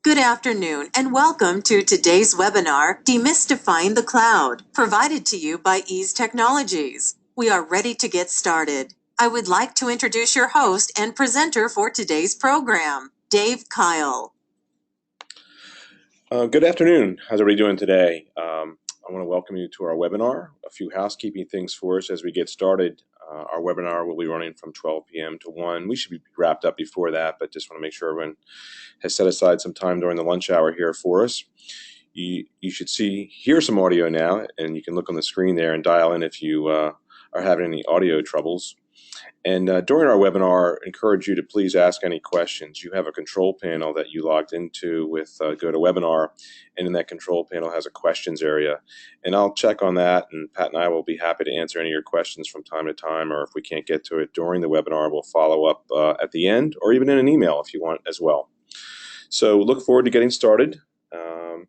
Good afternoon and welcome to today's webinar, Demystifying the Cloud, provided to you by Ease Technologies. We are ready to get started. I would like to introduce your host and presenter for today's program, Dave Kyle. Good afternoon. How's everybody doing today? I want to welcome you to our webinar. A few housekeeping things for us as we get started. Our webinar will be running from 12 p.m. to 1. We should be wrapped up before that, but just want to make sure everyone has set aside some time during the lunch hour here for us. You should hear some audio now, and you can look on the screen there and dial in if you are having any audio troubles. And during our webinar, I encourage you to please ask any questions. You have a control panel that you logged into with GoToWebinar, and in that control panel has a questions area. And I'll check on that, and Pat and I will be happy to answer any of your questions from time to time, or if we can't get to it during the webinar, we'll follow up at the end, or even in an email if you want as well. So look forward to getting started. And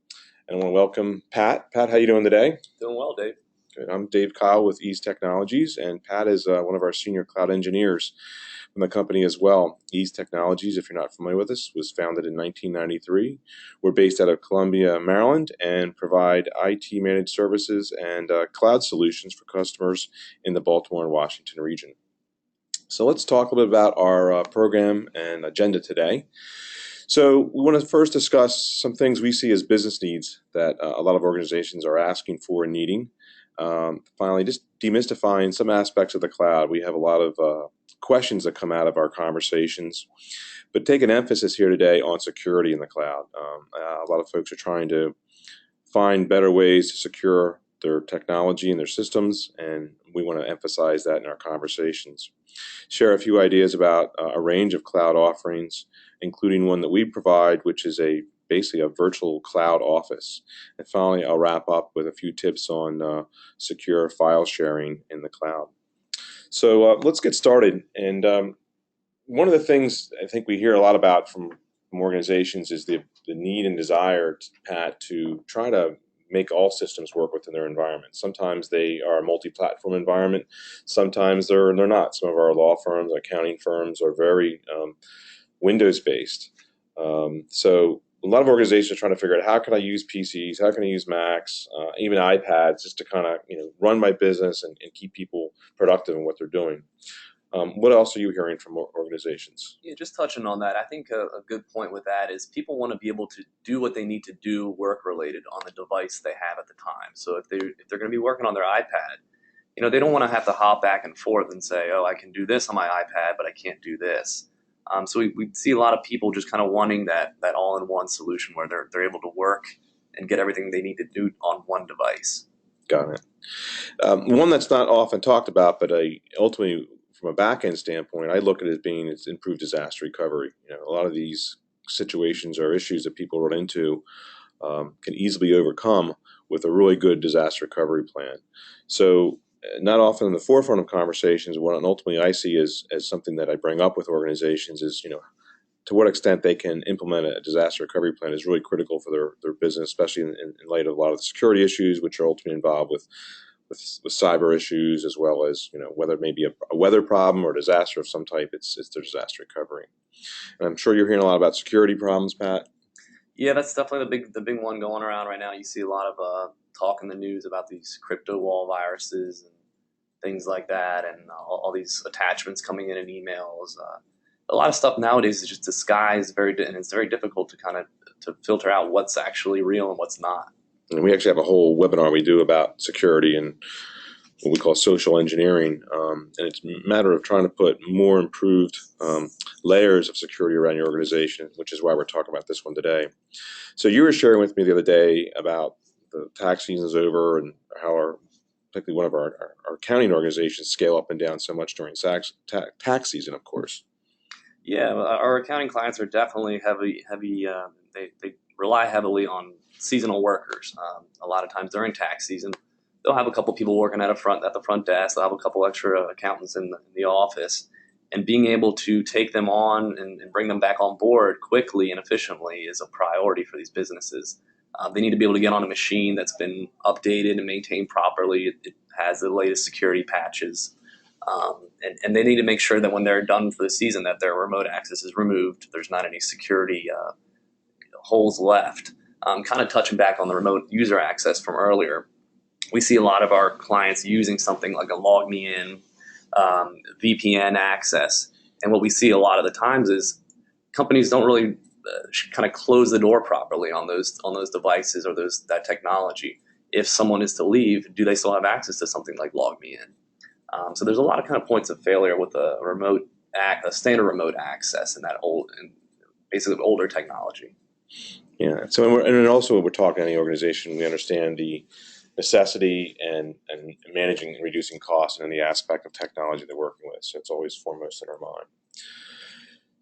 I want to welcome Pat. Pat, how you doing today? Doing well, Dave. Good. I'm Dave Kyle with Ease Technologies, and Pat is one of our senior cloud engineers from the company as well. Ease Technologies, if you're not familiar with us, was founded in 1993. We're based out of Columbia, Maryland, and provide IT managed services and cloud solutions for customers in the Baltimore and Washington region. So let's talk a little bit about our program and agenda today. So we want to first discuss some things we see as business needs that a lot of organizations are asking for and needing. Finally, just demystifying some aspects of the cloud. We have a lot of questions that come out of our conversations, but take an emphasis here today on security in the cloud. A lot of folks are trying to find better ways to secure their technology and their systems, and we want to emphasize that in our conversations. Share a few ideas about a range of cloud offerings, including one that we provide, which is basically a virtual cloud office. And finally, I'll wrap up with a few tips on secure file sharing in the cloud. So let's get started. And one of the things I think we hear a lot about from organizations is the need and desire, Pat, to try to make all systems work within their environment. Sometimes they are a multi-platform environment. Sometimes they're not. Some of our law firms, accounting firms are very Windows-based. So a lot of organizations are trying to figure out how can I use PCs, how can I use Macs, even iPads, just to kind of run my business and keep people productive in what they're doing. What else are you hearing from organizations? Yeah, just touching on that, I think a good point with that is people want to be able to do what they need to do work-related on the device they have at the time. So if they're going to be working on their iPad, they don't want to have to hop back and forth and say, oh, I can do this on my iPad, but I can't do this. So we see a lot of people just kind of wanting that all-in-one solution where they're able to work and get everything they need to do on one device. Got it. One that's not often talked about, but ultimately from a back-end standpoint, I look at it as being its improved disaster recovery. A lot of these situations or issues that people run into can easily overcome with a really good disaster recovery plan. So not often in the forefront of conversations, what ultimately I see as something that I bring up with organizations is, to what extent they can implement a disaster recovery plan is really critical for their business, especially in light of a lot of the security issues, which are ultimately involved with cyber issues, as well as, whether it may be a weather problem or disaster of some type, it's their disaster recovery. And I'm sure you're hearing a lot about security problems, Pat. Yeah, that's definitely the big one going around right now. You see a lot of talk in the news about these crypto wall viruses and things like that, and all these attachments coming in emails. A lot of stuff nowadays is just disguised and it's very difficult to filter out what's actually real and what's not. And we actually have a whole webinar we do about security and what we call social engineering, and it's a matter of trying to put more improved layers of security around your organization, which is why we're talking about this one today. So you were sharing with me the other day about the tax season's over and how particularly one of our accounting organizations scale up and down so much during tax season, of course. Yeah, our accounting clients are definitely heavy. They rely heavily on seasonal workers. A lot of times during tax season, they'll have a couple people working at the front desk. They'll have a couple extra accountants in the office, and being able to take them on and bring them back on board quickly and efficiently is a priority for these businesses. They need to be able to get on a machine that's been updated and maintained properly. It has the latest security patches. And they need to make sure that when they're done for the season that their remote access is removed. There's not any security holes left. Kind of touching back on the remote user access from earlier, we see a lot of our clients using something like a log me in, VPN access. And what we see a lot of the times is companies don't really kind of close the door properly on those devices or that technology. If someone is to leave, do they still have access to something like log me in? So there's a lot of kind of points of failure with a standard remote access and basically older technology. Yeah. So and also when we're talking to any organization, we understand the necessity and managing and reducing costs and the aspect of technology they're working with. So it's always foremost in our mind.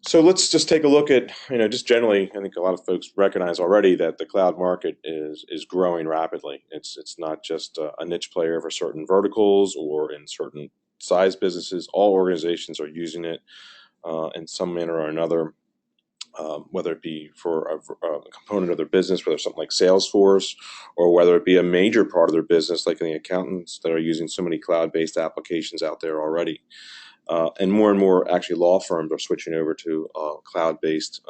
So let's just take a look at, just generally, I think a lot of folks recognize already that the cloud market is growing rapidly. It's not just a niche player for certain verticals or in certain size businesses. All organizations are using it in some manner or another. Whether it be for a component of their business, whether it's something like Salesforce, or whether it be a major part of their business, like the accountants that are using so many cloud-based applications out there already. And more actually law firms are switching over to cloud-based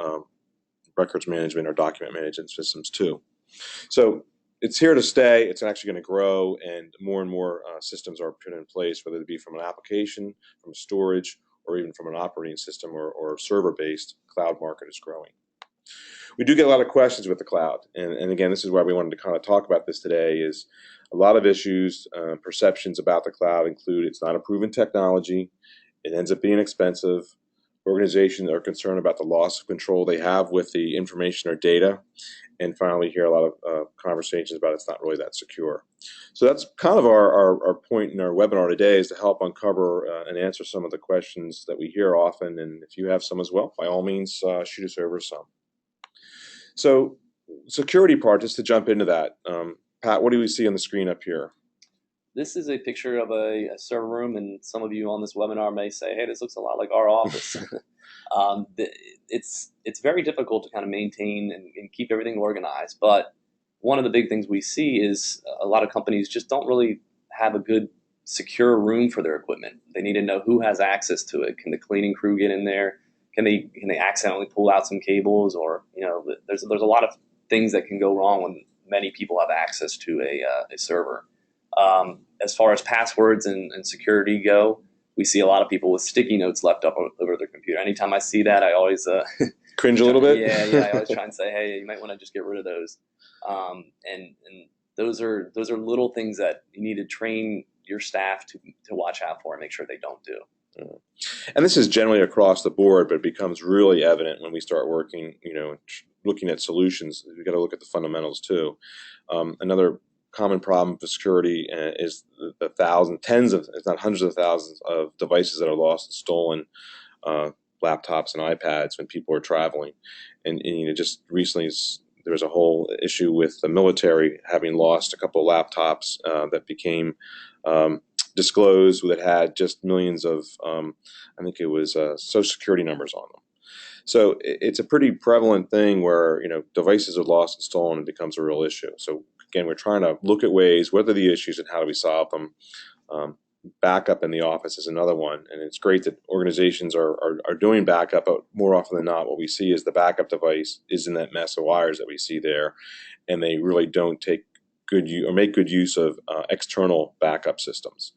records management or document management systems too. So it's here to stay. It's actually going to grow, and more systems are put in place, whether it be from an application, from storage, or even from an operating system or server-based. Cloud market is growing. We do get a lot of questions with the cloud, and again, this is why we wanted to kind of talk about this today. Is a lot of issues, perceptions about the cloud include it's not a proven technology, it ends up being expensive. Organizations are concerned about the loss of control they have with the information or data. And finally, hear a lot of conversations about it's not really that secure. So that's kind of our point in our webinar today, is to help uncover and answer some of the questions that we hear often. And if you have some as well, by all means, shoot us over some. So security part, just to jump into that. Pat, what do we see on the screen up here? This is a picture of a server room, and some of you on this webinar may say, hey, this looks a lot like our office. It's very difficult to kind of maintain and keep everything organized, but one of the big things we see is a lot of companies just don't really have a good secure room for their equipment. They need to know who has access to it. Can the cleaning crew get in there? Can they accidentally pull out some cables? Or there's a lot of things that can go wrong when many people have access to a server. As far as passwords and security go, we see a lot of people with sticky notes left up over their computer. Anytime I see that, I always cringe a little bit. Yeah. I always try and say, hey, you might want to just get rid of those. And those are little things that you need to train your staff to watch out for and make sure they don't do. And this is generally across the board, but it becomes really evident when we start working, looking at solutions. We've got to look at the fundamentals too. Another common problem for security is the tens of, if not hundreds of thousands of devices that are lost and stolen, laptops and iPads when people are traveling. And just recently there was a whole issue with the military having lost a couple of laptops that became disclosed that had just millions of, I think it was social security numbers on them. So it's a pretty prevalent thing where, devices are lost and stolen and becomes a real issue. So again, we're trying to look at ways, what are the issues and how do we solve them? Backup in the office is another one. And it's great that organizations are doing backup, but more often than not, what we see is the backup device is in that mess of wires that we see there. And they really don't make good use of external backup systems,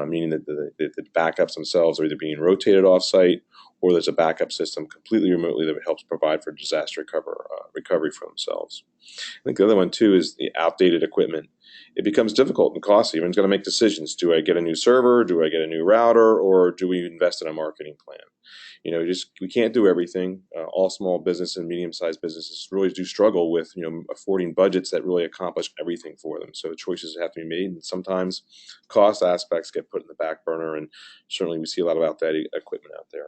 meaning that the backups themselves are either being rotated off-site or there's a backup system completely remotely that helps provide for disaster recovery for themselves. I think the other one too is the outdated equipment. It becomes difficult and costly. Everyone's got to make decisions. Do I get a new server? Do I get a new router? Or do we invest in a marketing plan? We can't do everything. All small business and medium-sized businesses really do struggle with, affording budgets that really accomplish everything for them. So choices have to be made, and sometimes cost aspects get put in the back burner, and certainly we see a lot of outdated equipment out there.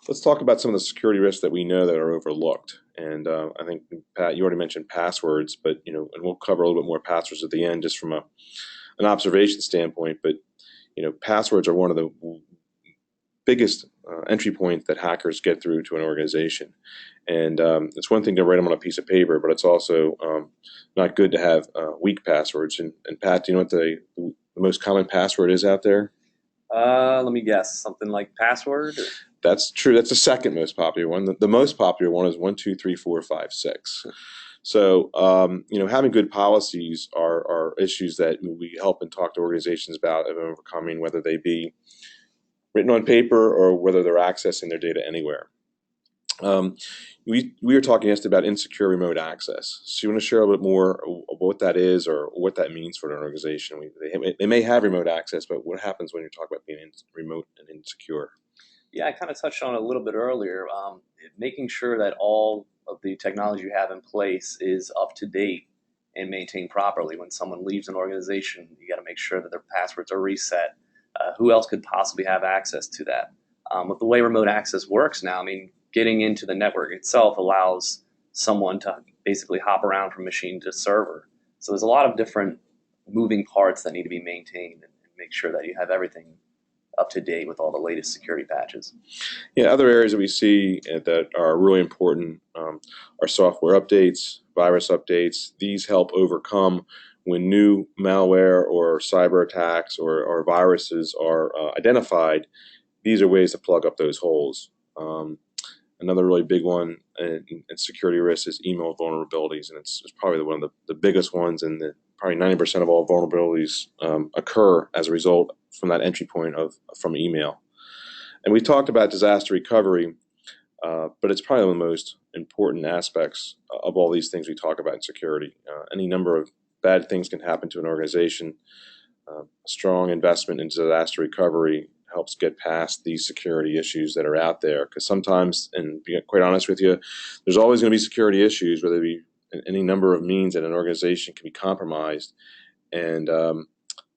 Let's talk about some of the security risks that we know that are overlooked. And I think, Pat, you already mentioned passwords, but, and we'll cover a little bit more passwords at the end just from an observation standpoint. But, passwords are one of the biggest entry points that hackers get through to an organization. And it's one thing to write them on a piece of paper, but it's also not good to have weak passwords. And Pat, do you know what the most common password is out there? Let me guess. Something like password? That's true. That's the second most popular one. The most popular one is 1, 2, 3, 4, 5, 6. So, having good policies are issues that we help and talk to organizations about of overcoming, whether they be written on paper or whether they're accessing their data anywhere. We were talking yesterday about insecure remote access. So you want to share a little bit more of what that is or what that means for an organization? They may have remote access, but what happens when you talk about being remote and insecure? Yeah, I kind of touched on it a little bit earlier. Making sure that all of the technology you have in place is up to date and maintained properly. When someone leaves an organization, you got to make sure that their passwords are reset. Who else could possibly have access to that? With the way remote access works now, I mean, getting into the network itself allows someone to basically hop around from machine to server. So there's a lot of different moving parts that need to be maintained and make sure that you have everything up to date with all the latest security patches. Yeah, other areas that we see that are really important are software updates, virus updates. These help overcome when new malware or cyber attacks or viruses are identified. These are ways to plug up those holes. Another really big one in security risks is email vulnerabilities, and it's probably one of the biggest ones, and probably 90% of all vulnerabilities occur as a result from that entry point from email. And we talked about disaster recovery, but it's probably one of the most important aspects of all these things we talk about in security. Any number of bad things can happen to an organization. A strong investment in disaster recovery helps get past these security issues that are out there. Because sometimes, and to be quite honest with you, there's always going to be security issues, whether it be any number of means that an organization can be compromised. And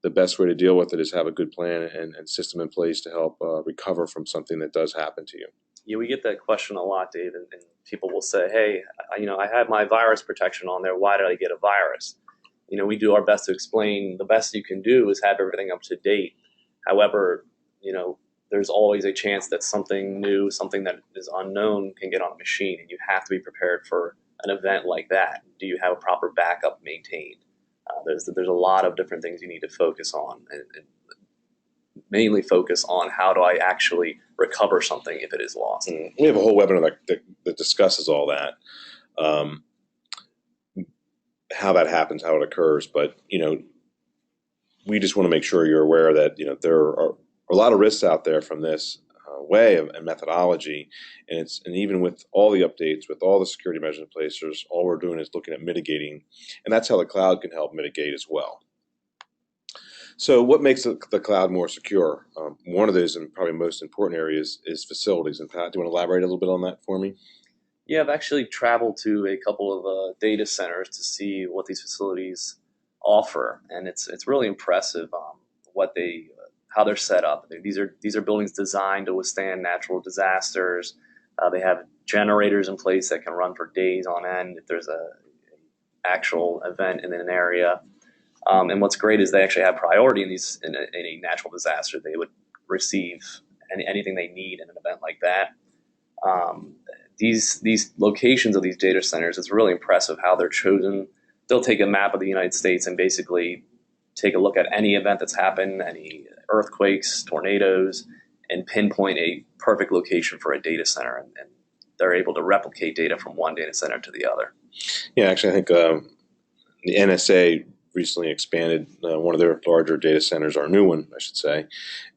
the best way to deal with it is have a good plan and system in place to help recover from something that does happen to you. Yeah, we get that question a lot, Dave, and people will say, hey, I had my virus protection on there. Why did I get a virus? We do our best to explain the best you can do is have everything up to date. However, there's always a chance that something new, something that is unknown can get on a machine, and you have to be prepared for an event like that. Do you have a proper backup maintained? There's a lot of different things you need to focus on, and mainly focus on how do I actually recover something if it is lost. We have a whole webinar that discusses all that, how that happens, how it occurs. But we just want to make sure you're aware that there are a lot of risks out there from this way of and methodology, and even with all the updates, with all the security measures in place, all we're doing is looking at mitigating, and that's how the cloud can help mitigate as well. So what makes the cloud more secure? One of those, and probably most important areas, is facilities. And Pat, do you want to elaborate a little bit on that for me? Yeah, I've actually traveled to a couple of data centers to see what these facilities offer, and it's really impressive how they're set up. These are buildings designed to withstand natural disasters. They have generators in place that can run for days on end if there's an actual event in an area. And what's great is they actually have priority in a natural disaster. They would receive anything they need in an event like that. These locations of these data centers, it's really impressive how they're chosen. They'll take a map of the United States and basically take a look at any event that's happened, any earthquakes, tornadoes, and pinpoint a perfect location for a data center. And they're able to replicate data from one data center to the other. Yeah, actually, I think the NSA recently expanded one of their larger data centers, or a new one, I should say,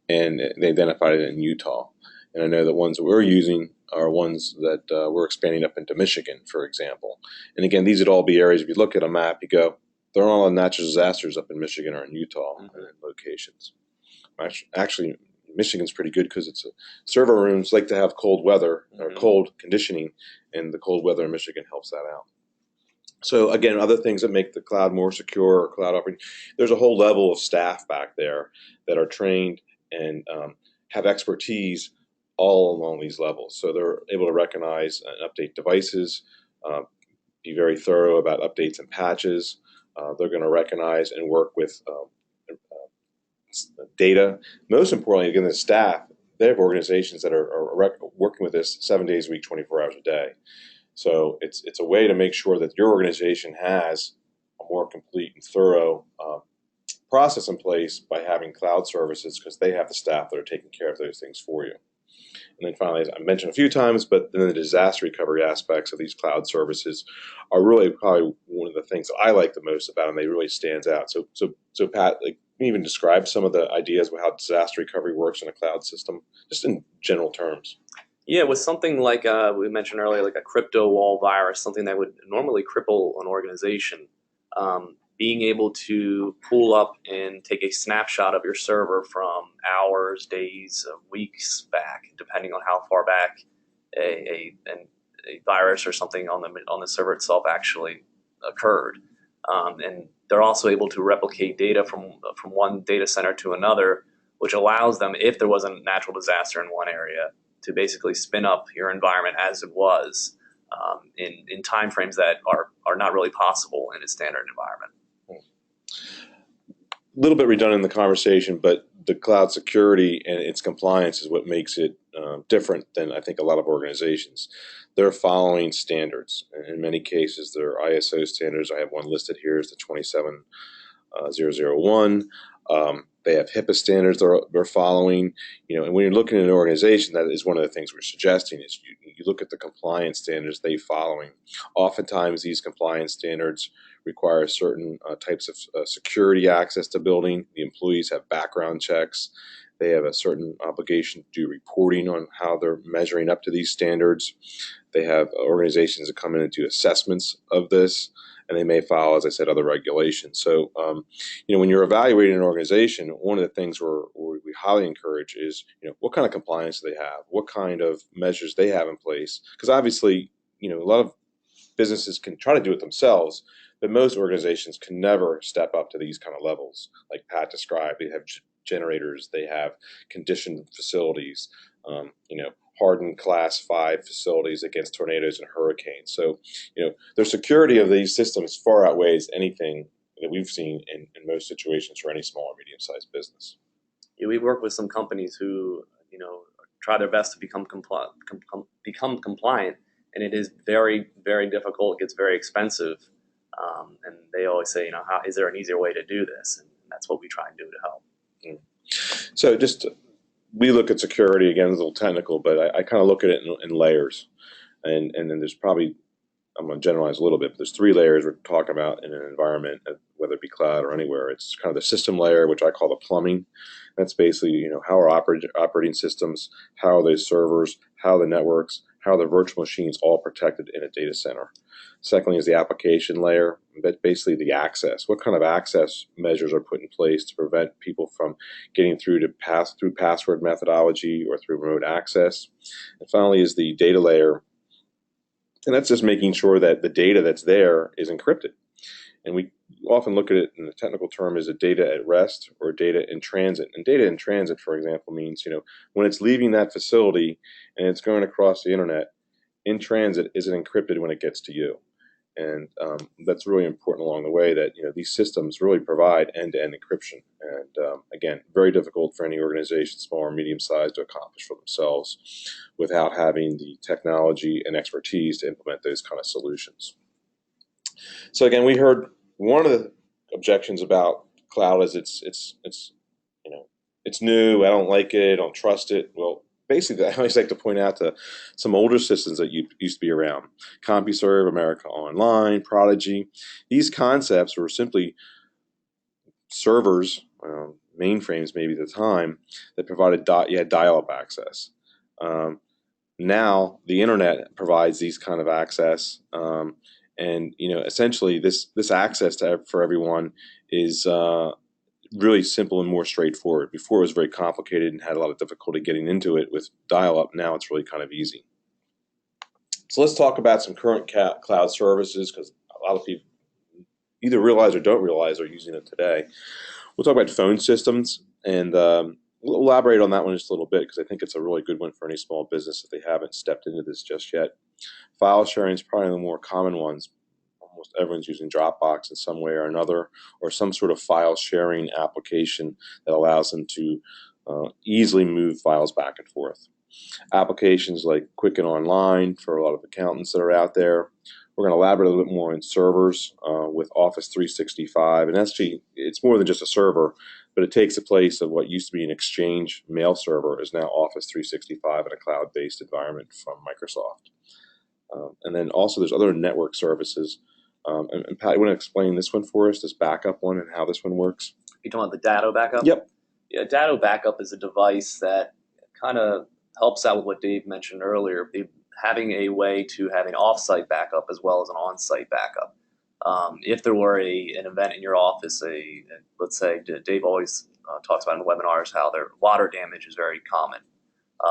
and they identified it in Utah. And I know the ones that we're using are ones that we're expanding up into Michigan, for example. And again, these would all be areas, if you look at a map, you go, there are all natural disasters up in Michigan or in Utah and locations. Actually, Michigan's pretty good because it's server rooms like to have cold weather or cold conditioning, and the cold weather in Michigan helps that out. So again, other things that make the cloud more secure or cloud operating, there's a whole level of staff back there that are trained and have expertise all along these levels. So they're able to recognize and update devices, be very thorough about updates and patches. They're going to recognize and work with data. Most importantly, again, the staff, they have organizations that are working with this 7 days a week, 24 hours a day. So it's a way to make sure that your organization has a more complete and thorough process in place by having cloud services, because they have the staff that are taking care of those things for you. And then finally, as I mentioned a few times, but then the disaster recovery aspects of these cloud services are really probably one of the things that I like the most about them. They really stands out. So Pat, like, can you even describe some of the ideas of how disaster recovery works in a cloud system, just in general terms? Yeah, with something like we mentioned earlier, like a crypto wall virus, something that would normally cripple an organization, being able to pull up and take a snapshot of your server from hours, days, weeks back, depending on how far back a virus or something on the server itself actually occurred, and they're also able to replicate data from one data center to another, which allows them, if there was a natural disaster in one area, to basically spin up your environment as it was, in time frames that are not really possible in a standard environment. A little bit redundant in the conversation, but the cloud security and its compliance is what makes it different than I think a lot of organizations. They're following standards. In many cases, they're ISO standards. I have one listed here is the 27001. They have HIPAA standards they're following. And when you're looking at an organization, that is one of the things we're suggesting is you look at the compliance standards they following. Oftentimes, these compliance standards require certain types of security access to building. The employees have background checks. They have a certain obligation to do reporting on how they're measuring up to these standards. They have organizations that come in and do assessments of this, and they may follow, as I said, other regulations. So, when you're evaluating an organization, one of the things we highly encourage is, what kind of compliance do they have? What kind of measures they have in place? Because obviously, a lot of businesses can try to do it themselves, but most organizations can never step up to these kind of levels. Like Pat described, they have generators, they have conditioned facilities, hardened class 5 facilities against tornadoes and hurricanes. So, the security of these systems far outweighs anything that we've seen in most situations for any small or medium-sized business. Yeah, we work with some companies who, try their best to become compliant, and it is very, very difficult. It gets very expensive, and they always say, how is there an easier way to do this? And that's what we try and do to help. So we look at security, again, it's a little technical, but I kind of look at it in layers. And then there's probably, I'm going to generalize a little bit, but there's 3 layers we're talking about in an environment, whether it be cloud or anywhere. It's kind of the system layer, which I call the plumbing. That's basically, how are operating systems, how are those servers, how are the networks, how are the virtual machines all protected in a data center. Secondly is the application layer, but basically the access. What kind of access measures are put in place to prevent people from getting through password methodology or through remote access? And finally is the data layer, and that's just making sure that the data that's there is encrypted. And we often look at it in the technical term as a data at rest or data in transit. And data in transit, for example, means, when it's leaving that facility and it's going across the internet, in transit, is it encrypted when it gets to you? And that's really important along the way that, these systems really provide end-to-end encryption. And again, very difficult for any organization, small or medium-sized, to accomplish for themselves without having the technology and expertise to implement those kind of solutions. So again, we heard one of the objections about cloud is it's new. I don't like it. I don't trust it. Well, basically, I always like to point out to some older systems that used to be around. CompuServe, America Online, Prodigy. These concepts were simply servers, mainframes maybe at the time, that provided you had dial-up access. Now the internet provides these kind of access, and essentially this access for everyone is really simple and more straightforward. Before it was very complicated and had a lot of difficulty getting into it with dial-up. Now it's really kind of easy. So let's talk about some current cloud services, because a lot of people either realize or don't realize they're using it today. We'll talk about phone systems, and we'll elaborate on that one just a little bit, because I think it's a really good one for any small business if they haven't stepped into this just yet. File sharing is probably the more common ones. Almost everyone's using Dropbox in some way or another, or some sort of file sharing application that allows them to easily move files back and forth. Applications like Quicken Online for a lot of accountants that are out there, We're going to elaborate a little bit more on servers with Office 365. And actually, it's more than just a server, but it takes the place of what used to be an Exchange mail server is now Office 365 in a cloud-based environment from Microsoft. And then also there's other network services. And Pat, you want to explain this one for us, this backup one, and how this one works? You're talking about the Datto backup? Yep. Yeah, Datto backup is a device that kind of helps out with what Dave mentioned earlier, having a way to have an off-site backup as well as an on-site backup. If there were an event in your office, let's say Dave always talks about in the webinars how their water damage is very common.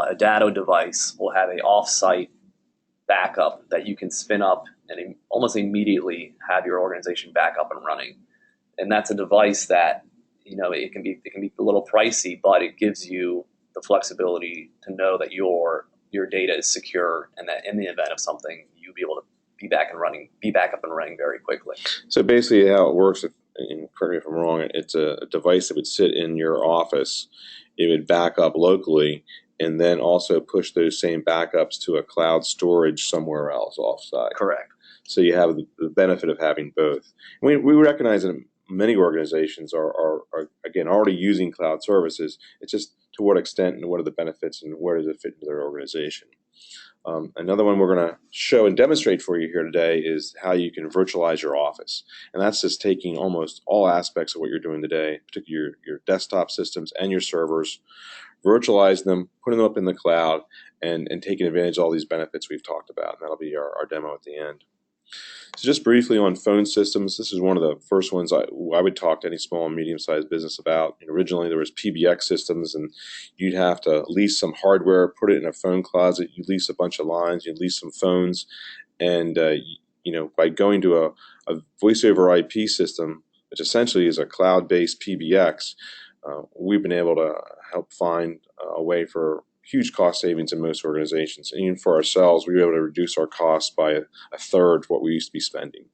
A Datto device will have an off-site backup that you can spin up and almost immediately have your organization back up and running. And that's a device that, it can be a little pricey, but it gives you the flexibility to know that your data is secure, and that in the event of something, you'll be able to be back up and running very quickly. So basically how it works, and correct me if I'm wrong, it's a device that would sit in your office. It would back up locally and then also push those same backups to a cloud storage somewhere else offsite. Correct. So you have the benefit of having both. We recognize that many organizations are again already using cloud services. It's just to what extent and what are the benefits and where does it fit into their organization. Another one we're going to show and demonstrate for you here today is how you can virtualize your office. And that's just taking almost all aspects of what you're doing today, particularly your desktop systems and your servers, virtualizing them, putting them up in the cloud, and taking advantage of all these benefits we've talked about. And that'll be our demo at the end. So just briefly on phone systems, this is one of the first ones I would talk to any small and medium-sized business about. Originally, there was PBX systems, and you'd have to lease some hardware, put it in a phone closet. You'd lease a bunch of lines, you'd lease some phones, and by going to a voice-over IP system, which essentially is a cloud-based PBX, we've been able to help find a way for huge cost savings in most organizations. And even for ourselves, we were able to reduce our costs by a third what we used to be spending.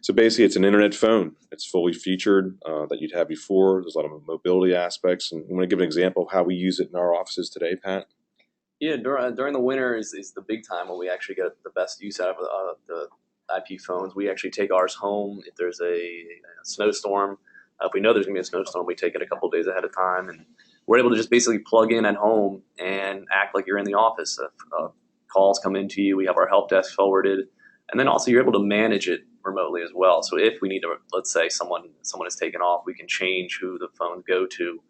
So basically, it's an internet phone. It's fully featured that you'd have before. There's a lot of mobility aspects. And I'm going to give an example of how we use it in our offices today, Pat. Yeah, during the winter is the big time when we actually get the best use out of the IP phones. We actually take ours home if there's a snowstorm. If we know there's going to be a snowstorm, we take it a couple days ahead of time, and we're able to just basically plug in at home and act like you're in the office. If calls come into you, we have our help desk forwarded, and then also you're able to manage it remotely as well. So if we need to, let's say someone is taken off, we can change who the phones go to.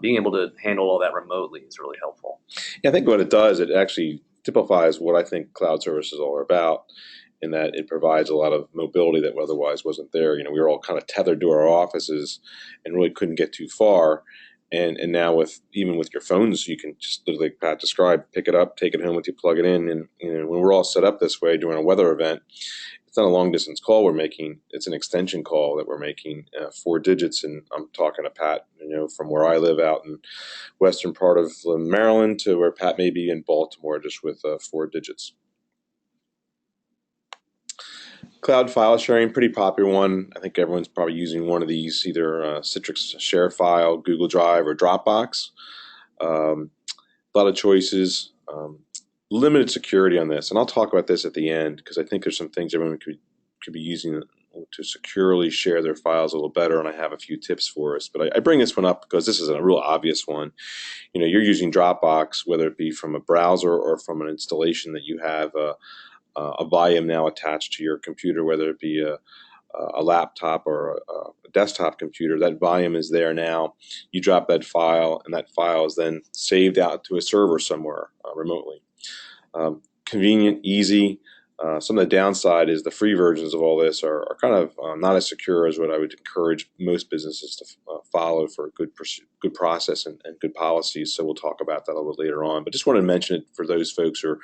Being able to handle all that remotely is really helpful. Yeah, I think what it does, it actually typifies what I think cloud services are about, in that it provides a lot of mobility that otherwise wasn't there. We were all kind of tethered to our offices and really couldn't get too far. And now even with your phones, you can just, like Pat described, pick it up, take it home with you, plug it in. And when we're all set up this way during a weather event, it's not a long distance call we're making. It's an extension call that we're making, 4 digits. And I'm talking to Pat, from where I live out in western part of Maryland to where Pat may be in Baltimore, just with 4 digits. Cloud file sharing, pretty popular one. I think everyone's probably using one of these, either Citrix ShareFile, Google Drive, or Dropbox. A lot of choices. Limited security on this, and I'll talk about this at the end because I think there's some things everyone could be using to securely share their files a little better, and I have a few tips for us. But I bring this one up because this is a real obvious one. You're using Dropbox, whether it be from a browser or from an installation that you have a volume now attached to your computer, whether it be a laptop or a desktop computer. That volume is there now. You drop that file, and that file is then saved out to a server somewhere remotely. Convenient, easy. Some of the downside is the free versions of all this are kind of not as secure as what I would encourage most businesses to follow for a good process and good policies. So we'll talk about that a little later on. But just wanted to mention it for those folks who are,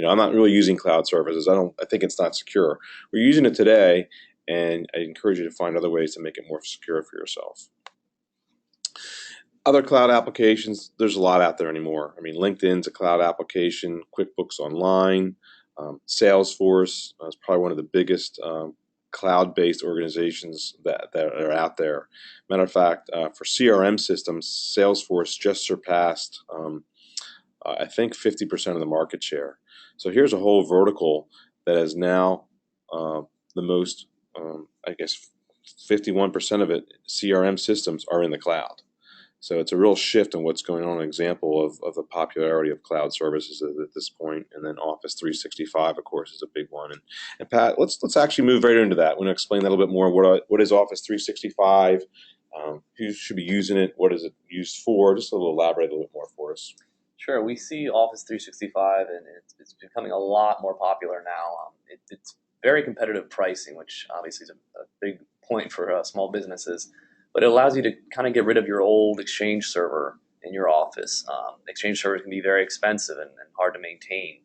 I'm not really using cloud services. I think it's not secure. We're using it today, and I encourage you to find other ways to make it more secure for yourself. Other cloud applications, there's a lot out there anymore. LinkedIn's a cloud application, QuickBooks Online, Salesforce is probably one of the biggest cloud-based organizations that are out there. Matter of fact, for CRM systems, Salesforce just surpassed, I think, 50% of the market share. So here's a whole vertical that is now the most, I guess, 51% of it, CRM systems are in the cloud. So it's a real shift in what's going on, an example of the popularity of cloud services at this point. And then Office 365, of course, is a big one. And Pat, let's actually move right into that. I'm going to explain that a little bit more. What is Office 365? Who should be using it? What is it used for? Just a little elaborate a little bit more for us. Sure, we see Office 365, and it's becoming a lot more popular now. It's very competitive pricing, which obviously is a big point for small businesses. But it allows you to kind of get rid of your old Exchange server in your office. Exchange servers can be very expensive and hard to maintain.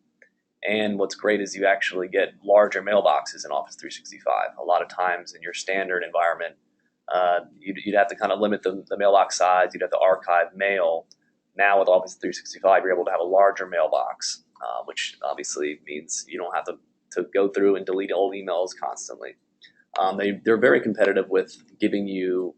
And what's great is you actually get larger mailboxes in Office 365. A lot of times in your standard environment, you'd have to kind of limit the mailbox size. You'd have to archive mail. Now with Office 365, you're able to have a larger mailbox, which obviously means you don't have to go through and delete old emails constantly. They're very competitive with giving you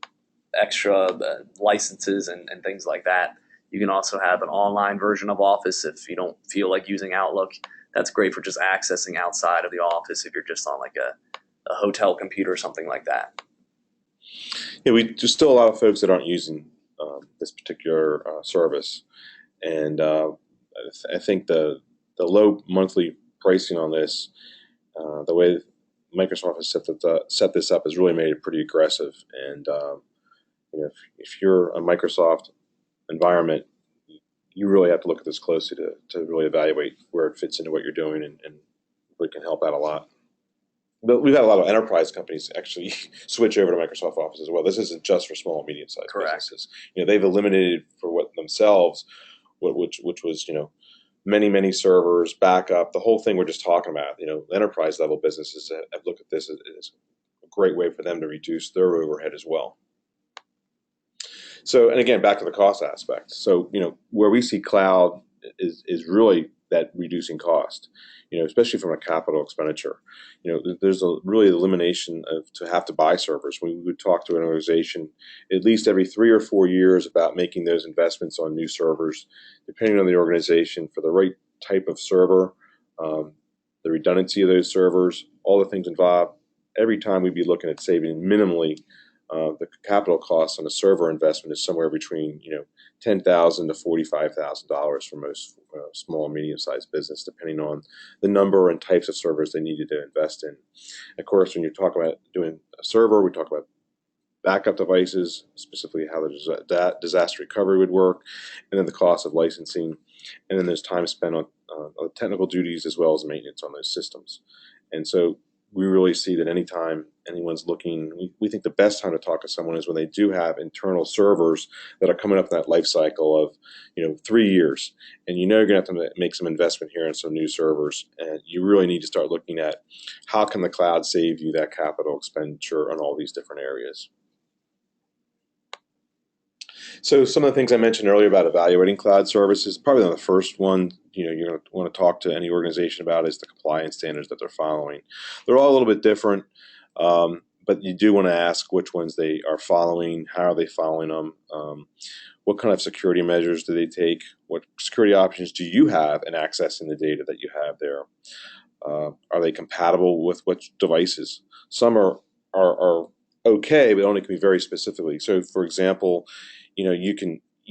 extra licenses and things like that. You can also have an online version of Office if you don't feel like using Outlook. That's great for just accessing outside of the office if you're just on like a hotel computer or something like that. Yeah, there's still a lot of folks that aren't using this particular service, and I think the low monthly pricing on this, the way Microsoft has set this up, has really made it pretty aggressive. And if you're a Microsoft environment, you really have to look at this closely to really evaluate where it fits into what you're doing, and really can help out a lot. But we've had a lot of enterprise companies actually switch over to Microsoft Office as well. This isn't just for small and medium-sized businesses. They've eliminated for what themselves, which was many servers, backup, the whole thing we're just talking about. Enterprise level businesses have looked at this as a great way for them to reduce their overhead as well. So, and again, back to the cost aspect. So, where we see cloud is really that reducing cost, especially from a capital expenditure. There's a really elimination of to have to buy servers. We would talk to an organization at least every 3 or 4 years about making those investments on new servers, depending on the organization, for the right type of server, the redundancy of those servers, all the things involved. Every time we'd be looking at saving minimally. The capital cost on a server investment is somewhere between $10,000 to $45,000 for most small and medium-sized business, depending on the number and types of servers they needed to invest in. Of course, when you talk about doing a server, we talk about backup devices, specifically how the disaster recovery would work, and then the cost of licensing, and then there's time spent on technical duties as well as maintenance on those systems. And so we really see that anytime anyone's looking, we think the best time to talk to someone is when they do have internal servers that are coming up in that life cycle of 3 years, and you're going to have to make some investment here in some new servers, and you really need to start looking at how can the cloud save you that capital expenditure on all these different areas. So some of the things I mentioned earlier about evaluating cloud services, probably the first one you're going to want to talk to any organization about is the compliance standards that they're following. They're all a little bit different, but you do want to ask which ones they are following, how are they following them, what kind of security measures do they take, what security options do you have in accessing the data that you have there. Are they compatible with which devices? Some are okay, but only can be very specifically. So, for example, you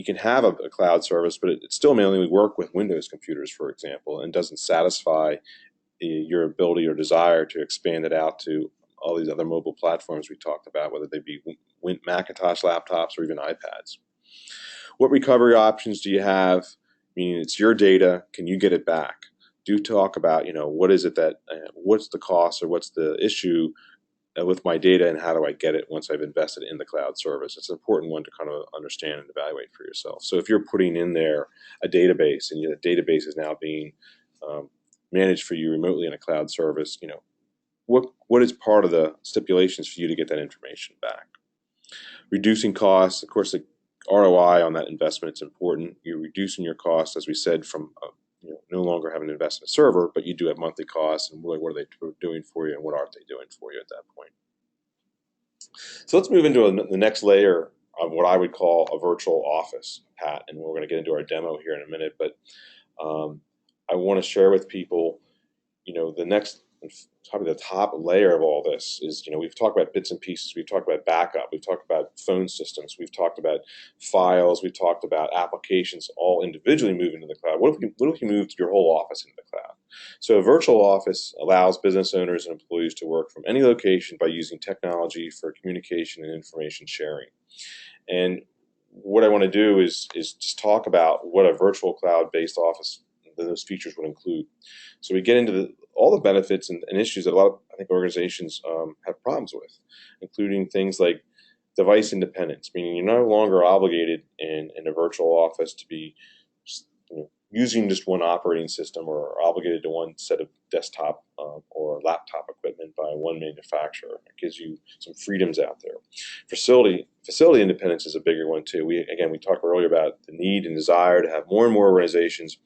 can have a cloud service, but it still may only work with Windows computers, for example, and doesn't satisfy your ability or desire to expand it out to all these other mobile platforms we talked about, whether they be Macintosh laptops or even iPads. What recovery options do you have? Meaning it's your data. Can you get it back? Do talk about, what is it that, what's the cost or what's the issue with my data, and how do I get it once I've invested in the cloud service? It's an important one to kind of understand and evaluate for yourself. So if you're putting in there a database, and the database is now being managed for you remotely in a cloud service, what is part of the stipulations for you to get that information back? Reducing costs, of course, the ROI on that investment is important. You're reducing your costs, as we said, from no longer having to invest in a server, but you do have monthly costs, and really what are they doing for you and what aren't they doing for you at that point. So let's move into the next layer of what I would call a virtual office, Pat, and we're going to get into our demo here in a minute, but I want to share with people, the next and probably the top layer of all this is, we've talked about bits and pieces, we've talked about backup, we've talked about phone systems, we've talked about files, we've talked about applications all individually moving to the cloud. What if you moved your whole office into the cloud? So a virtual office allows business owners and employees to work from any location by using technology for communication and information sharing. And what I want to do is just talk about what a virtual cloud-based office, those features would include. So we get into all the benefits and issues that a lot of, I think, organizations have problems with, including things like device independence, meaning you're no longer obligated in a virtual office to be using just one operating system or obligated to one set of desktop or laptop equipment by one manufacturer. It gives you some freedoms out there. Facility independence is a bigger one too. We talked earlier about the need and desire to have more and more organizations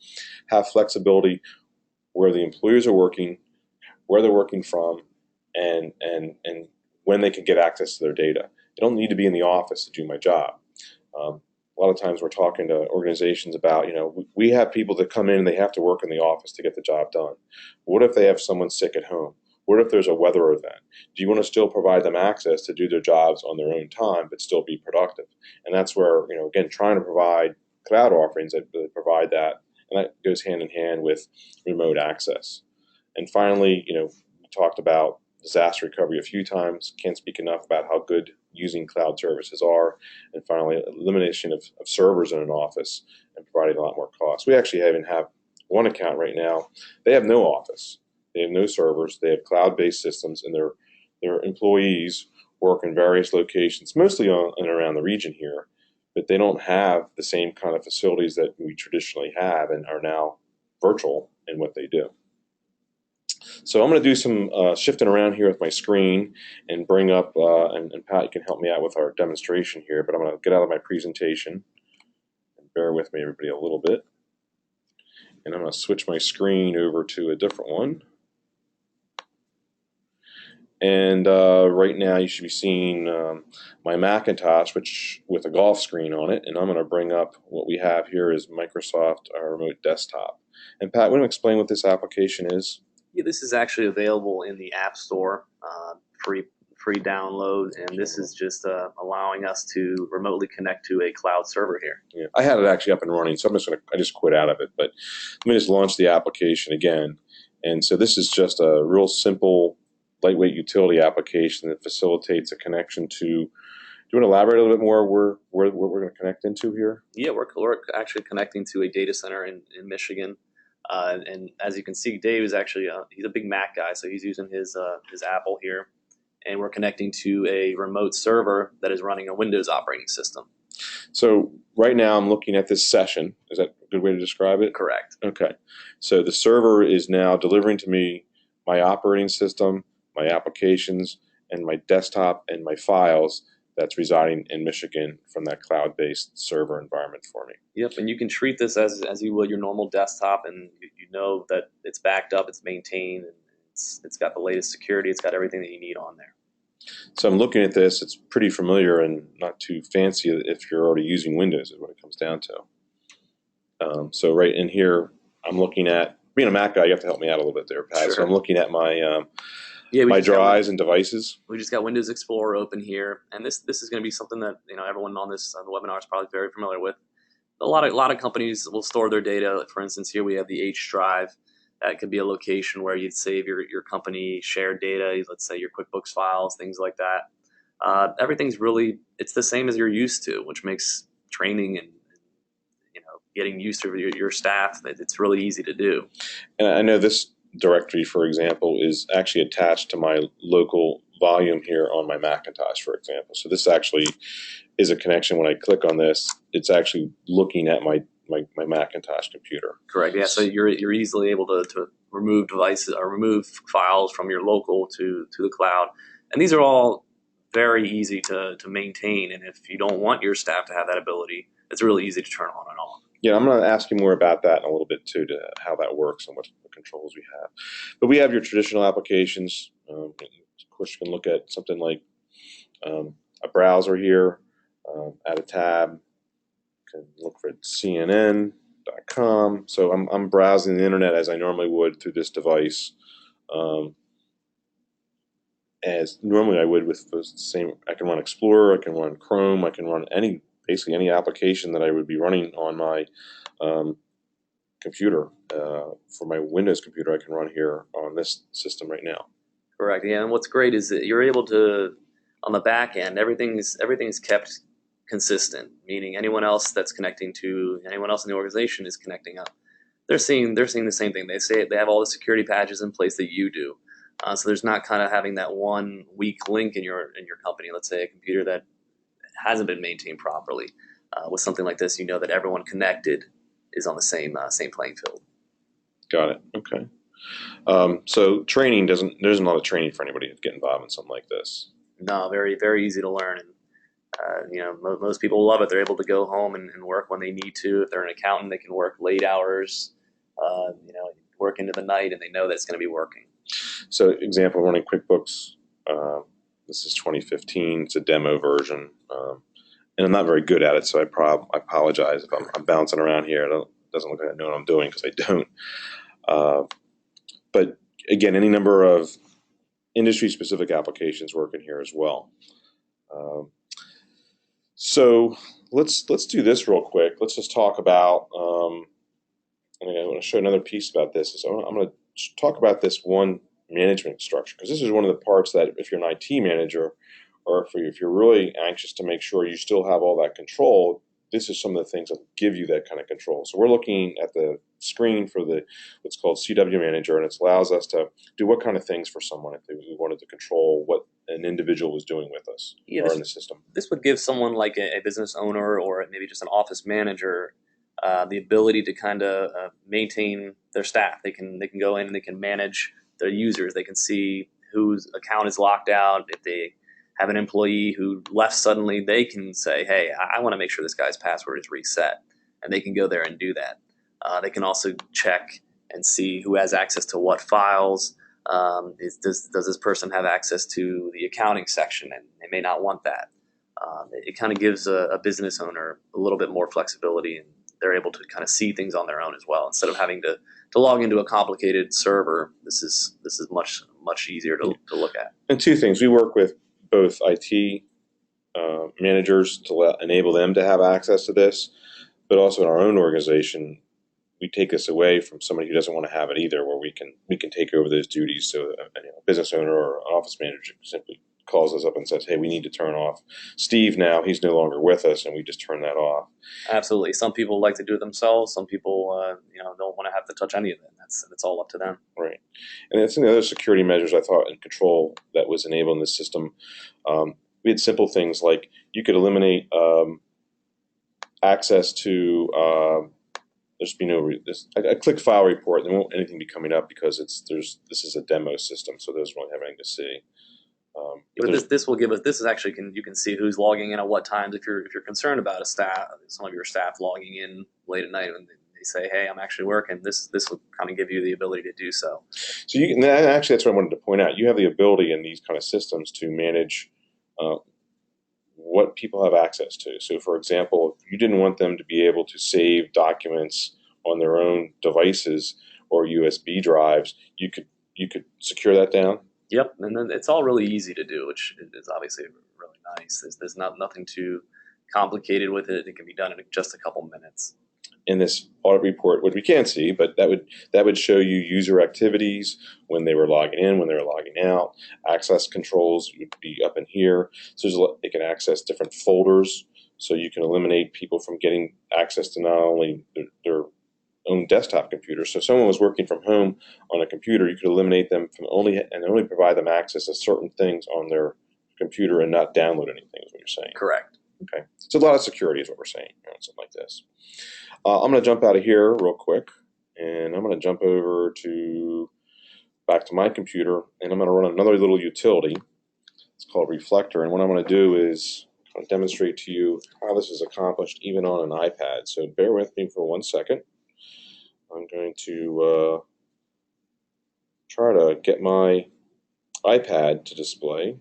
have flexibility where the employees are working, where they're working from, and when they can get access to their data. I don't need to be in the office to do my job. A lot of times we're talking to organizations about, we have people that come in and they have to work in the office to get the job done. What if they have someone sick at home? What if there's a weather event? Do you want to still provide them access to do their jobs on their own time but still be productive? And that's where, again, trying to provide cloud offerings that really provide that, and that goes hand in hand with remote access. And finally, we talked about disaster recovery a few times. Can't speak enough about how good using cloud services are. And finally, elimination of servers in an office and providing a lot more cost. We actually even have one account right now. They have no office. They have no servers. They have cloud-based systems, and their employees work in various locations, mostly on and around the region here, but they don't have the same kind of facilities that we traditionally have and are now virtual in what they do. So I'm going to do some shifting around here with my screen and bring up, and Pat, you can help me out with our demonstration here, but I'm going to get out of my presentation. And bear with me, everybody, a little bit. And I'm going to switch my screen over to a different one. And right now you should be seeing my Macintosh, which with a golf screen on it. And I'm going to bring up what we have here is Microsoft Remote Desktop. And Pat, want to explain what this application is? Yeah, this is actually available in the App Store, free download, and this is just allowing us to remotely connect to a cloud server here. Yeah, I had it actually up and running, so I just quit out of it. But let me just launch the application again. And so this is just a real simple, lightweight utility application that facilitates a connection to. Do you want to elaborate a little bit more where we're going to connect into here? Yeah, we're actually connecting to a data center in Michigan. And as you can see, Dave is actually he's a big Mac guy, so he's using his Apple here, and we're connecting to a remote server that is running a Windows operating system. So right now I'm looking at this session. Is that a good way to describe it? Correct. Okay. So the server is now delivering to me my operating system, my applications, and my desktop and my files that's residing in Michigan from that cloud-based server environment for me. Yep, and you can treat this as you would your normal desktop, and you know that it's backed up, it's maintained, and it's got the latest security, it's got everything that you need on there. So I'm looking at this, it's pretty familiar and not too fancy if you're already using Windows is what it comes down to. So right in here, I'm looking at, being a Mac guy, you have to help me out a little bit there, Pat. Sure. So I'm looking at my my drives and devices. We just got Windows Explorer open here, and this is going to be something that everyone on this the webinar is probably very familiar with. A lot of companies will store their data. For instance, here we have the H drive. That could be a location where you'd save your company shared data. Let's say your QuickBooks files, things like that. Everything's really it's the same as you're used to, which makes training and getting used to your staff. It's really easy to do. And I know this directory, for example, is actually attached to my local volume here on my Macintosh, for example. So this actually is a connection. When I click on this, it's actually looking at my Macintosh computer. Correct. Yeah. So you're easily able to remove devices or remove files from your local to the cloud, and these are all very easy to maintain. And if you don't want your staff to have that ability, it's really easy to turn on and off. Yeah, I'm going to ask you more about that in a little bit too, to how that works and what controls we have. But we have your traditional applications. Of course, you can look at something like a browser here, add a tab. You can look for CNN.com. So I'm browsing the internet as I normally would through this device. as normally I would with the same. I can run Explorer, I can run Chrome, I can run basically any application that I would be running on my computer. For my Windows computer, I can run here on this system right now. Correct. Yeah, and what's great is that you're able to, on the back end, everything's kept consistent. Meaning, anyone else that's connecting to anyone else in the organization is connecting up. They're seeing the same thing. They have all the security patches in place that you do. So there's not kind of having that one weak link in your company. Let's say a computer that hasn't been maintained properly. With something like this, you know that everyone connected is on the same playing field. Got it. Okay. So training there isn't a lot of training for anybody to get involved in something like this. No, very very easy to learn, and most people love it. They're able to go home and work when they need to. If they're an accountant, they can work late hours, work into the night, and they know that it's going to be working. So, example, running QuickBooks. This is 2015. It's a demo version, and I'm not very good at it, so I apologize if I'm bouncing around here. It doesn't look like I know what I'm doing because I don't. But again, any number of industry-specific applications work in here as well. So let's do this real quick. Let's just talk about. I want to show another piece about this. So I'm going to talk about this one management structure, because this is one of the parts that if you're an IT manager, or if you're really anxious to make sure you still have all that control, this is some of the things that give you that kind of control. So we're looking at the screen for what's called CW Manager, and it allows us to do what kind of things for someone if we wanted to control what an individual was doing with us or in the system. This would give someone like a business owner or maybe just an office manager the ability to kind of maintain their staff. They can go in and they can manage their users. They can see whose account is locked out. If they have an employee who left suddenly, they can say, hey, I want to make sure this guy's password is reset. And they can go there and do that. They can also check and see who has access to what files. Does this person have access to the accounting section? And they may not want that. It kind of gives a business owner a little bit more flexibility, and they're able to kind of see things on their own as well. Instead of having to log into a complicated server, this is much easier to look at. And two things. We work with both IT managers to enable them to have access to this, but also in our own organization, we take this away from somebody who doesn't want to have it either, where we can take over those duties. So a business owner or an office manager simply calls us up and says, hey, we need to turn off Steve now. He's no longer with us, and we just turn that off. Absolutely. Some people like to do it themselves. Some people don't want to have to touch any of it. That's all up to them. Right. And that's the other security measures I thought and control that was enabled in this system. We had simple things like you could eliminate access to there's be no a click file report. There won't anything be coming up because this is a demo system, so there's really have anything to see. But this will give us. This is actually you can see who's logging in at what times. If you're concerned about some of your staff logging in late at night when they say, "Hey, I'm actually working," this will kind of give you the ability to do so. So actually, that's what I wanted to point out. You have the ability in these kind of systems to manage what people have access to. So, for example, if you didn't want them to be able to save documents on their own devices or USB drives, you could secure that down. Yep, and then it's all really easy to do, which is obviously really nice. There's nothing too complicated with it. It can be done in just a couple minutes. In this audit report, what we can't see, but that would show you user activities when they were logging in, when they were logging out. Access controls would be up in here. So they can access different folders, so you can eliminate people from getting access to not only their own desktop computer. So if someone was working from home on a computer, you could eliminate them from only provide them access to certain things on their computer and not download anything, is what you're saying. Correct. Okay. So a lot of security is what we're saying, something like this. I'm going to jump out of here real quick, and I'm going to jump over back to my computer, and I'm going to run another little utility. It's called Reflector, and what I'm going to do is kind of demonstrate to you how this is accomplished even on an iPad. So bear with me for 1 second. I'm going to try to get my iPad to display.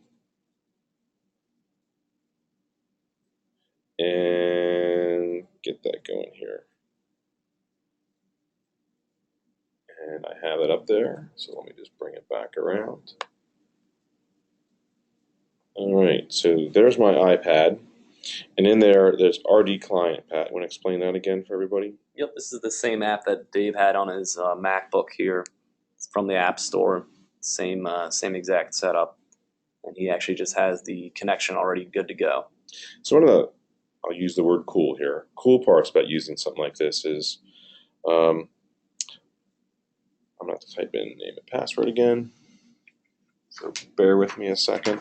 And get that going here. And I have it up there, so let me just bring it back around. All right, so there's my iPad, and in there's RD Client. Pat, want to explain that again for everybody? Yep, this is the same app that Dave had on his MacBook here. It's from the App Store. Same exact setup, and he actually just has the connection already good to go. So one of the, I'll use the word cool here. Cool parts about using something like this is, I'm going to have to type in name and password again. So bear with me a second.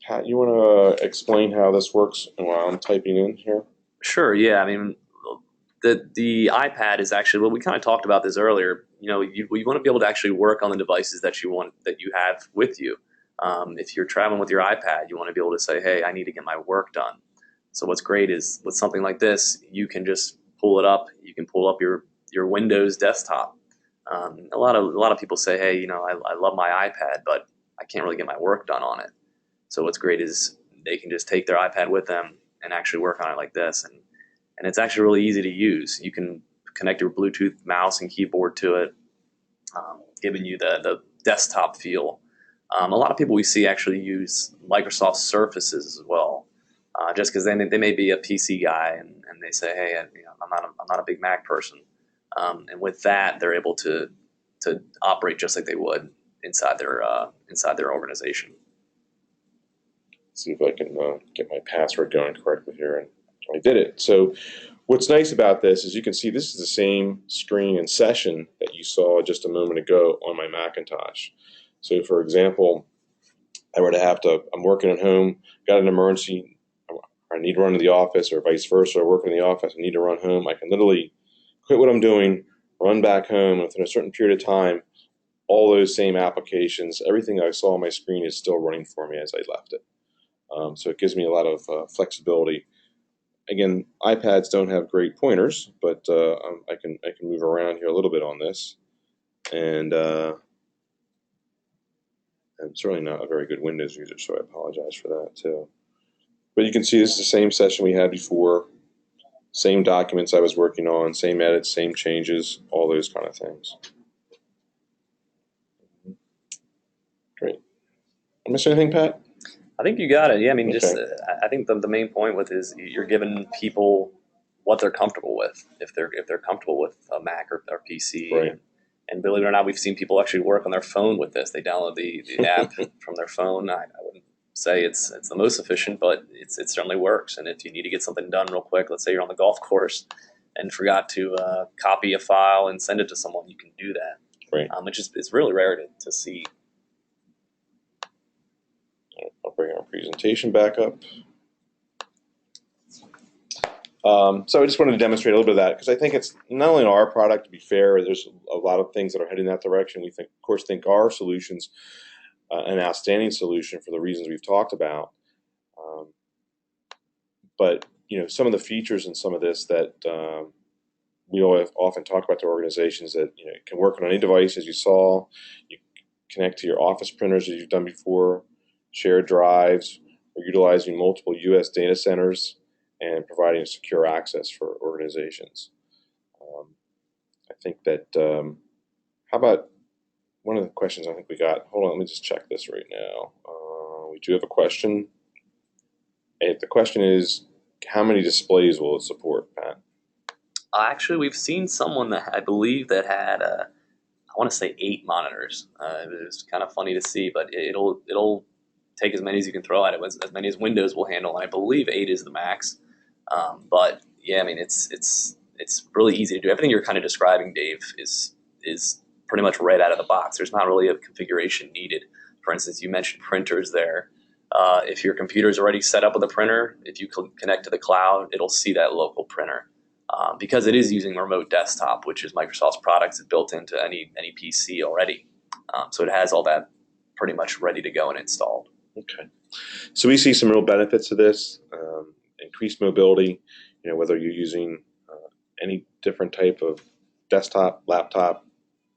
Pat, you want to explain how this works while I'm typing in here? Sure. Yeah. I mean, the iPad is actually, well, we kind of talked about this earlier. You know, you want to be able to actually work on the devices that you have with you. If you're traveling with your iPad, you want to be able to say, "Hey, I need to get my work done." So what's great is with something like this, you can just pull it up. You can pull up your Windows desktop. A lot of people say, "Hey, you know, I love my iPad, but I can't really get my work done on it." So what's great is they can just take their iPad with them and actually work on it like this, and it's actually really easy to use. You can connect your Bluetooth mouse and keyboard to it, giving you the desktop feel. A lot of people we see actually use Microsoft Surfaces as well, just because they may be a PC guy and they say, hey, you know, I'm not a big Mac person, and with that they're able to operate just like they would inside their organization. Let's see if I can get my password going correctly here, and I did it. So what's nice about this is you can see this is the same screen and session that you saw just a moment ago on my Macintosh. So for example, I were to have to, I'm working at home, got an emergency, I need to run to the office, or vice versa, working in the office, I need to run home. I can literally quit what I'm doing, run back home, and within a certain period of time, all those same applications, everything I saw on my screen is still running for me as I left it. So it gives me a lot of flexibility. Again, iPads don't have great pointers, but I can move around here a little bit on this, and I'm certainly not a very good Windows user, so I apologize for that too. But you can see this is the same session we had before, same documents I was working on, same edits, same changes, all those kind of things. Great. I miss anything, Pat? I think you got it. Yeah, I mean, Okay. just I think the main point with is you're giving people what they're comfortable with. If they're comfortable with a Mac or PC, Right. and believe it or not, we've seen people actually work on their phone with this. They download the app from their phone. I wouldn't say it's the most efficient, but it certainly works. And if you need to get something done real quick, let's say you're on the golf course and forgot to copy a file and send it to someone, you can do that. Right. It's really rare to see. I'll bring our presentation back up. So I just wanted to demonstrate a little bit of that, because I think it's not only our product, to be fair, there's a lot of things that are heading in that direction. We think, of course, our solution's an outstanding solution for the reasons we've talked about. But you know, some of the features in some of this that we often talk about to organizations, that you know, it can work on any device, as you saw. You connect to your office printers as you've done before, share drives, or utilizing multiple U.S. data centers, and providing secure access for organizations. I think that, how about one of the questions I think we got, hold on, let me just check this right now. We do have a question. And the question is, how many displays will it support, Pat? Actually, we've seen someone that I believe that had I want to say 8 monitors. It was kind of funny to see, but it'll take as many as you can throw at it, as many as Windows will handle. And I believe 8 is the max. But yeah, I mean, it's really easy to do. Everything you're kind of describing, Dave, is pretty much right out of the box. There's not really a configuration needed. For instance, you mentioned printers there. If your computer is already set up with a printer, if you connect to the cloud, it'll see that local printer. Because it is using remote desktop, which is Microsoft's products, it's built into any PC already. So it has all that pretty much ready to go and installed. Okay. So we see some real benefits to this. Increased mobility, you know, whether you're using any different type of desktop, laptop,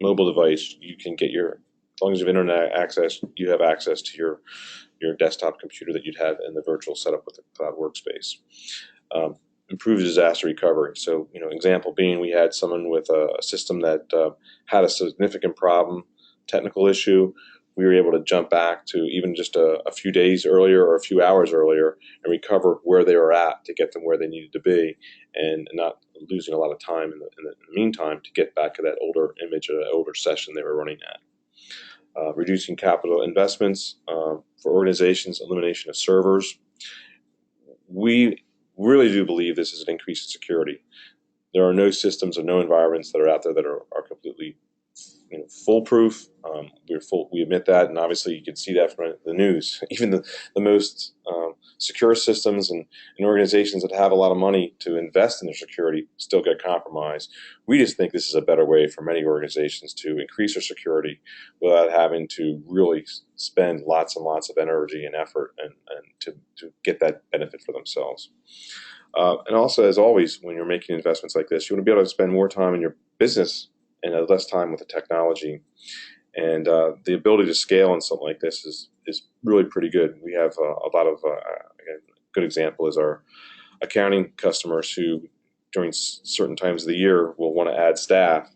mobile device, you can get as long as you have internet access, you have access to your desktop computer that you'd have in the virtual setup with the cloud workspace. Improved disaster recovery. So, you know, example being, we had someone with a system that had a significant problem, technical issue. we were able to jump back to even just a few days earlier or a few hours earlier and recover where they were at to get them where they needed to be, and not losing a lot of time in the meantime to get back to that older image or that older session they were running at. Reducing capital investments for organizations, elimination of servers. We really do believe this is an increase in security. There are no systems or no environments that are out there that are completely foolproof. We admit that, and obviously you can see that from the news. Even the most secure systems and organizations that have a lot of money to invest in their security still get compromised. We just think this is a better way for many organizations to increase their security without having to really spend lots and lots of energy and effort and to get that benefit for themselves. And also, as always, when you're making investments like this, you want to be able to spend more time in your business and less time with the technology. And the ability to scale in something like this is really pretty good. We have a lot of, a good example is our accounting customers who, during certain times of the year, will want to add staff.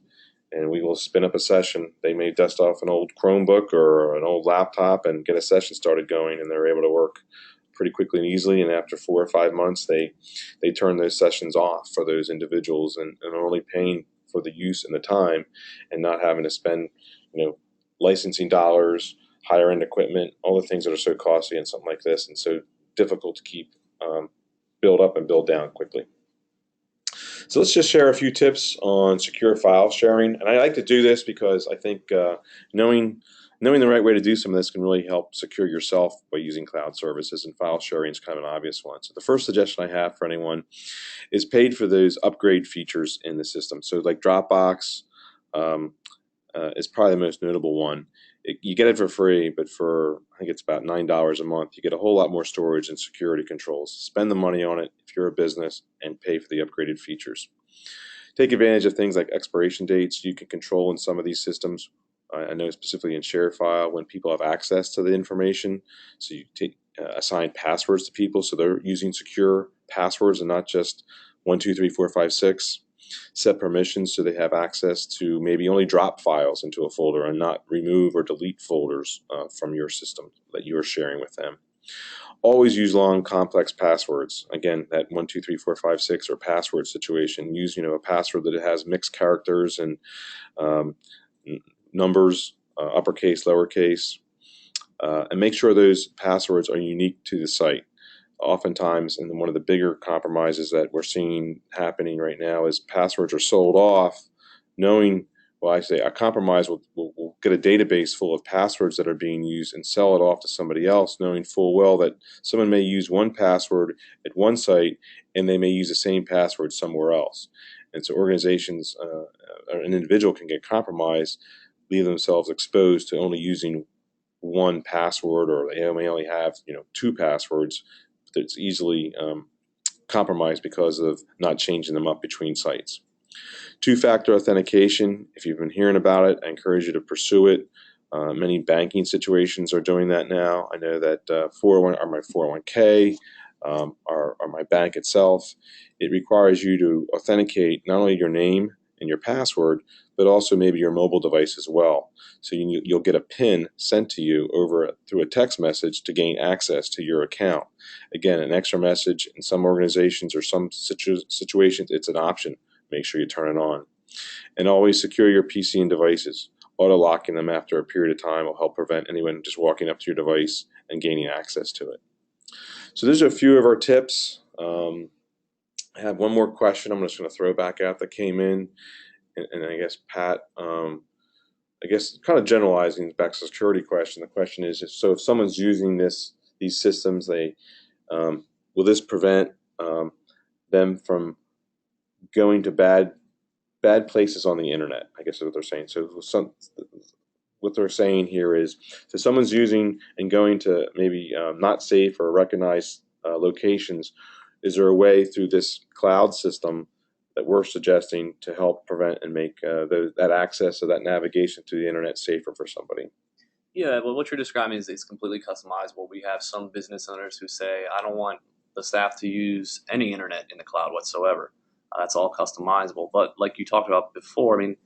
And we will spin up a session. They may dust off an old Chromebook or an old laptop and get a session started going, and they're able to work pretty quickly and easily. And after 4 or 5 months, they turn those sessions off for those individuals, and are only paying for the use and the time, and not having to spend, licensing dollars, higher end equipment, all the things that are so costly in something like this and so difficult to keep build up and build down quickly. So let's just share a few tips on secure file sharing. And I like to do this because I think knowing the right way to do some of this can really help secure yourself by using cloud services, and file sharing is kind of an obvious one. So the first suggestion I have for anyone is paid for those upgrade features in the system. So like Dropbox is probably the most notable one. You get it for free, but for, I think it's about $9 a month, you get a whole lot more storage and security controls. Spend the money on it if you're a business and pay for the upgraded features. Take advantage of things like expiration dates. You can control in some of these systems. I know specifically in ShareFile when people have access to the information. So you assign passwords to people, so they're using secure passwords and not just 1, 2, 3, 4, 5, 6. Set permissions so they have access to maybe only drop files into a folder and not remove or delete folders from your system that you are sharing with them. Always use long, complex passwords. Again, that 1, 2, 3, 4, 5, 6 or password situation. Use a password that has mixed characters and numbers, uppercase, lowercase, and make sure those passwords are unique to the site. Oftentimes, and one of the bigger compromises that we're seeing happening right now is passwords are sold off, knowing, well, I say a compromise will get a database full of passwords that are being used and sell it off to somebody else, knowing full well that someone may use one password at one site and they may use the same password somewhere else. And so organizations or an individual can get compromised, leave themselves exposed to only using one password, or they may only have 2 passwords. It's easily compromised because of not changing them up between sites. 2-factor authentication, if you've been hearing about it, I encourage you to pursue it. Many banking situations are doing that now. I know that my 401k, or my bank itself, it requires you to authenticate not only your name and your password, but also maybe your mobile device as well. So you'll get a PIN sent to you through a text message to gain access to your account. Again, an extra message. In some organizations or some situations, it's an option. Make sure you turn it on. And always secure your PC and devices. Auto-locking them after a period of time will help prevent anyone just walking up to your device and gaining access to it. So those are a few of our tips. I have one more question I'm just going to throw back out that came in. And I guess, Pat, I guess kind of generalizing back to the security question, the question is, if someone's using these systems, will this prevent them from going to bad places on the internet? I guess is what they're saying. So what they're saying here is, so someone's using and going to maybe not safe or recognized locations. Is there a way through this cloud system that we're suggesting to help prevent and make that access or that navigation to the internet safer for somebody? Yeah, well, what you're describing is completely customizable. We have some business owners who say, I don't want the staff to use any internet in the cloud whatsoever. That's all customizable. But like you talked about before, I mean,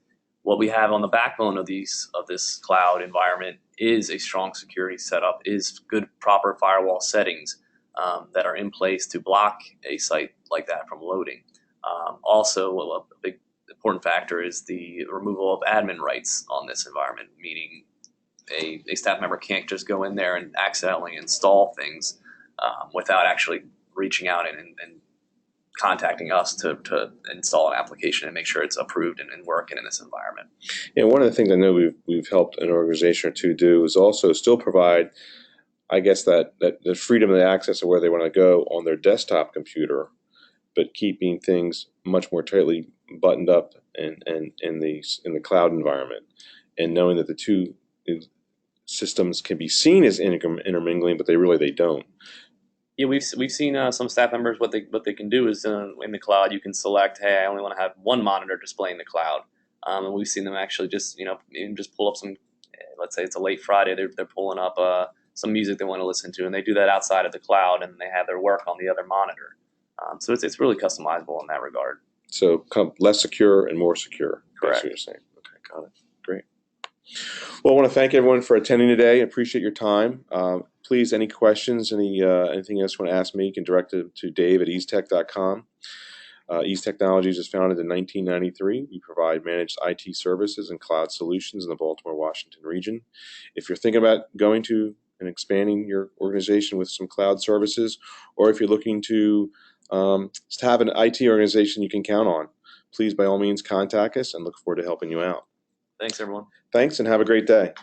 what we have on the backbone of this cloud environment is a strong security setup, is good proper firewall settings that are in place to block a site like that from loading. Also, a big important factor is the removal of admin rights on this environment, meaning a staff member can't just go in there and accidentally install things without actually reaching out and contacting us to install an application and make sure it's approved and working in this environment. Yeah, one of the things I know we've helped an organization or two do is also still provide, I guess, that the freedom of the access of where they want to go on their desktop computer, but keeping things much more tightly buttoned up in the cloud environment, and knowing that the two systems can be seen as intermingling, but they don't. Yeah, we've seen some staff members what they can do is in the cloud you can select, hey, I only want to have one monitor displaying the cloud, and we've seen them actually just even just pull up some, let's say it's a late Friday, they're pulling up some music they want to listen to, and they do that outside of the cloud, and they have their work on the other monitor. So it's really customizable in that regard. So less secure and more secure. Correct. That's what you're saying. Okay, got it. Great. Well, I want to thank everyone for attending today. I appreciate your time. Please, any questions, anything else you want to ask me, you can direct it to Dave at easetech.com. Ease Technologies was founded in 1993. We provide managed IT services and cloud solutions in the Baltimore, Washington region. If you're thinking about going to and expanding your organization with some cloud services, or if you're looking to have an IT organization you can count on, please, by all means, contact us and look forward to helping you out. Thanks, everyone. Thanks, and have a great day.